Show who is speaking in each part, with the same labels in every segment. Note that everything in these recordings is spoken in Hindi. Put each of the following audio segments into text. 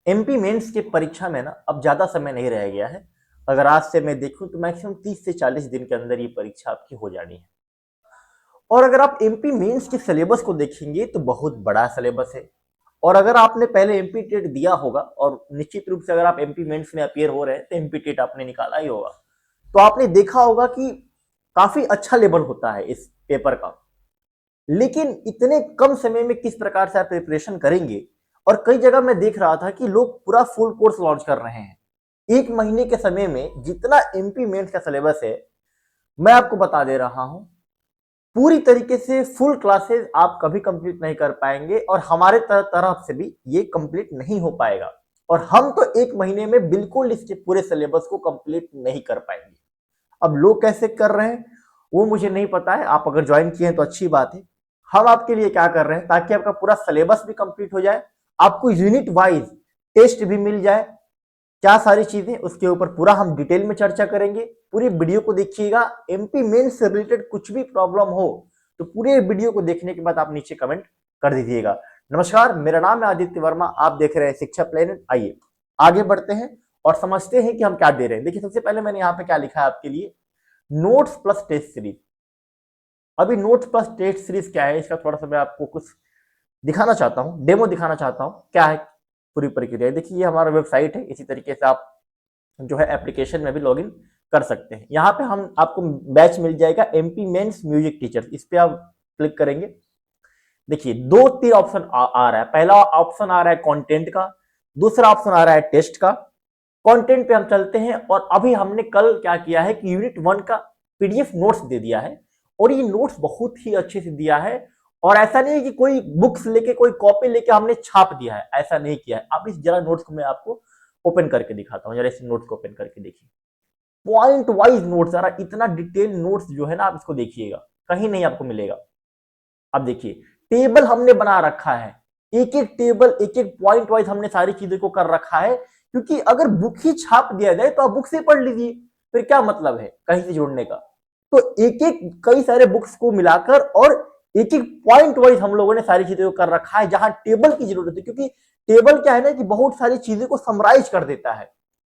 Speaker 1: एमपी मेंस की परीक्षा में ना अब ज्यादा समय नहीं रह गया है। अगर आज से मैं देखूं तो मैक्सिमम 30 से 40 दिन के अंदर ये परीक्षा आपकी हो जानी है। और अगर आप एमपी मेंस के सिलेबस को देखेंगे तो बहुत बड़ा सिलेबस है। और अगर आपने पहले एमपी टेट दिया होगा और निश्चित रूप से अगर आप एमपी मेंस में अपियर हो रहे हैं तो एमपी टेट आपने निकाला ही होगा, तो आपने देखा होगा कि काफी अच्छा लेवल होता है इस पेपर का। लेकिन इतने कम समय में किस प्रकार से आप प्रिपरेशन करेंगे। और कई जगह मैं देख रहा था कि लोग पूरा फुल कोर्स लॉन्च कर रहे हैं। एक महीने के समय में जितना एमपी मेंस का सिलेबस है, मैं आपको बता दे रहा हूं, पूरी तरीके से फुल क्लासेस आप कभी कंप्लीट नहीं कर पाएंगे और हमारे तरफ से भी ये कंप्लीट नहीं हो पाएगा। और हम तो एक महीने में बिल्कुल इसके पूरे सिलेबस को कंप्लीट नहीं कर पाएंगे। अब लोग कैसे कर रहे हैं वो मुझे नहीं पता है। आप अगर ज्वाइन किए हैं तो अच्छी बात है। हम आपके लिए क्या कर रहे हैं ताकि आपका पूरा सिलेबस भी कंप्लीट हो जाए, आपको यूनिट वाइज टेस्ट भी मिल जाए, क्या सारी चीजें उसके ऊपर पूरा हम डिटेल में चर्चा करेंगे। पूरी वीडियो को देखिएगा। एमपी मेंस से रिलेटेड कुछ भी प्रॉब्लम हो तो पूरे वीडियो को देखने के बाद आप नीचे कमेंट कर दीजिएगा। नमस्कार, मेरा नाम है आदित्य वर्मा, आप देख रहे हैं शिक्षा प्लेनेट। आइए आगे बढ़ते हैं और समझते हैं कि हम क्या दे रहे हैं। देखिए, सबसे पहले मैंने यहाँ पे क्या लिखा है आपके लिए, नोट्स प्लस टेस्ट सीरीज। अभी नोट्स प्लस टेस्ट सीरीज क्या है, इसका थोड़ा सा मैं आपको कुछ दिखाना चाहता हूँ, डेमो दिखाना चाहता हूँ क्या है पूरी प्रक्रिया। देखिए, ये हमारा वेबसाइट है। इसी तरीके से आप जो है एप्लीकेशन में भी लॉगिन कर सकते हैं। यहाँ पे हम आपको बैच मिल जाएगा एमपी मेंस म्यूजिक टीचर, इस पे आप क्लिक करेंगे। देखिए, दो तीन ऑप्शन आ रहा है। पहला ऑप्शन आ रहा है कंटेंट का, दूसरा ऑप्शन आ रहा है टेस्ट का। कंटेंट पे हम चलते हैं और अभी हमने कल क्या किया है कि यूनिट 1 का पीडीएफ नोट्स दे दिया है। और ये नोट्स बहुत ही अच्छे से दिया है। और ऐसा नहीं है कि कोई बुक्स लेके, कोई कॉपी लेके हमने छाप दिया है, ऐसा नहीं किया है। अब इस जरा नोट्स को मैं आपको ओपन करके दिखाता हूँ। जरा इस नोट्स को ओपन करके देखिए, पॉइंट वाइज नोट्स, जरा इतना डिटेल नोट्स जो है ना, आप इसको देखिएगा, कहीं नहीं आपको मिलेगा। अब देखिए, टेबल हमने बना रखा है, एक एक टेबल, एक एक पॉइंट वाइज हमने सारी चीजों को कर रखा है। क्योंकि अगर बुक ही छाप दिया जाए तो आप बुक से पढ़ लीजिए, फिर क्या मतलब है कहीं से जोड़ने का। तो एक एक कई सारे बुक्स को मिलाकर और एक एक पॉइंट वाइज हम लोगों ने सारी चीजों को कर रखा है, जहां टेबल की जरूरत है। क्योंकि टेबल क्या है ना कि बहुत सारी चीजें को समराइज कर देता है।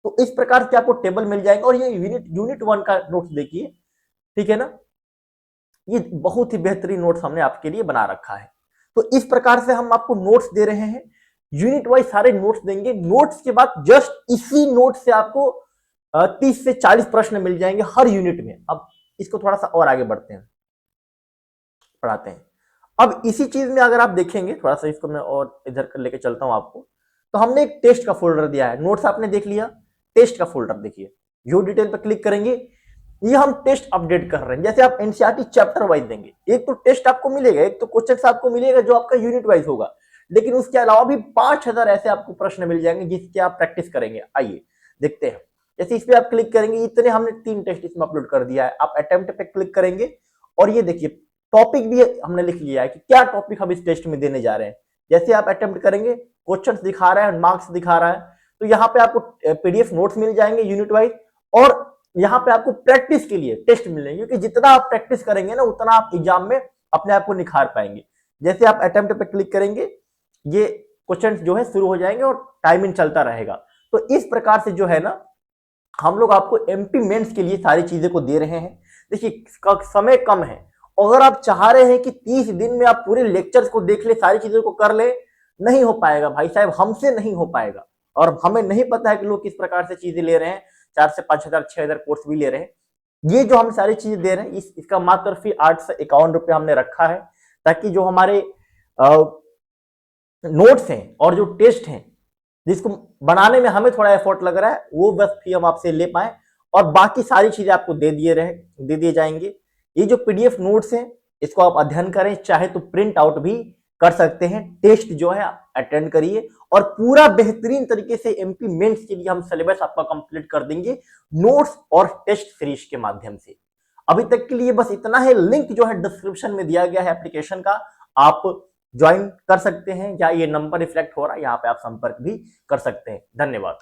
Speaker 1: तो इस प्रकार से आपको यूनिट टेबल मिल जाएगा। और ये यूनिट 1 का नोट्स देखिए, ठीक है ना, ये बहुत ही बेहतरीन नोट्स हमने आपके लिए बना रखा है। तो इस प्रकार से हम आपको नोट्स दे रहे हैं, यूनिट वाइज सारे नोट्स देंगे। नोट्स के बाद जस्ट इसी नोट से आपको 30 से 40 प्रश्न मिल जाएंगे हर यूनिट में। अब इसको थोड़ा सा और आगे बढ़ते हैं, पढ़ाते हैं। अब इसी चीज में अगर आप देखेंगे, थोड़ा सा इसको मैं और इधर कर लेके चलता हूं आपको। तो हमने एक टेस्ट का फोल्डर दिया है, नोट्स आपने देख लिया, टेस्ट का फोल्डर देखिए, व्यू डिटेल पर क्लिक करेंगे। ये हम टेस्ट अपडेट कर रहे हैं। जैसे आप एनसीईआरटी चैप्टर वाइज देंगे, एक तो टेस्ट आपको मिलेगा, एक तो क्वेश्चन आपको मिलेगा जो आपका यूनिट वाइज होगा। लेकिन उसके अलावा भी 5000 ऐसे आपको प्रश्न मिल जाएंगे जिसके आप प्रैक्टिस करेंगे। आइए देखते हैं। जैसे इस पे आप क्लिक करेंगे, इतने हमने 3 टेस्ट इसमें अपलोड कर दिया है। आप अटेम्प्ट पे क्लिक करेंगे और ये देखिए, टॉपिक भी हमने लिख लिया है कि क्या टॉपिक हम इस टेस्ट में देने जा रहे हैं। जैसे आप अटेम्प्ट करेंगे, क्वेश्चंस दिखा रहा है, मार्क्स दिखा रहा है। तो यहाँ पे आपको पीडीएफ नोट्स मिल जाएंगे यूनिट वाइज। और यहाँ पे आपको प्रैक्टिस के लिए टेस्ट मिलेंगे, क्योंकि जितना आप प्रैक्टिस करेंगे ना, उतना आप एग्जाम में अपने आप को निखार पाएंगे। जैसे आप अटेम्प्ट पे क्लिक करेंगे, ये क्वेश्चन जो है शुरू हो जाएंगे और टाइमिंग चलता रहेगा। तो इस प्रकार से जो है ना, हम लोग आपको एमपी मेंस के लिए सारी चीजें को दे रहे हैं। देखिए, समय कम है। अगर आप चाह रहे हैं कि 30 दिन में आप पूरे लेक्चर्स को देख ले, सारी चीजों को कर ले, नहीं हो पाएगा भाई साहब, हमसे नहीं हो पाएगा। और हमें नहीं पता है कि लोग किस प्रकार से चीजें ले रहे हैं, 4 से 5000 6000 कोर्स भी ले रहे हैं। ये जो हम सारी चीजें दे रहे हैं, इसका मात्र फी 851 रुपये हमने रखा है, ताकि जो हमारे नोट्स हैं और जो टेस्ट हैं, जिसको बनाने में हमें थोड़ा एफर्ट लग रहा है, वो बस फी हम आपसे ले पाए। और बाकी सारी चीजें आपको दे दिए जाएंगे। ये जो पीडीएफ नोट्स हैं, इसको आप अध्ययन करें, चाहे तो प्रिंट आउट भी कर सकते हैं। टेस्ट जो है अटेंड करिए और पूरा बेहतरीन तरीके से एमपी मेंस के लिए हम सिलेबस आपका कंप्लीट कर देंगे नोट्स और टेस्ट सीरीज के माध्यम से। अभी तक के लिए बस इतना है। लिंक जो है डिस्क्रिप्शन में दिया गया है एप्लीकेशन का, आप ज्वाइन कर सकते हैं, या ये नंबर रिफ्लेक्ट हो रहा है यहाँ पे, आप संपर्क भी कर सकते हैं। धन्यवाद।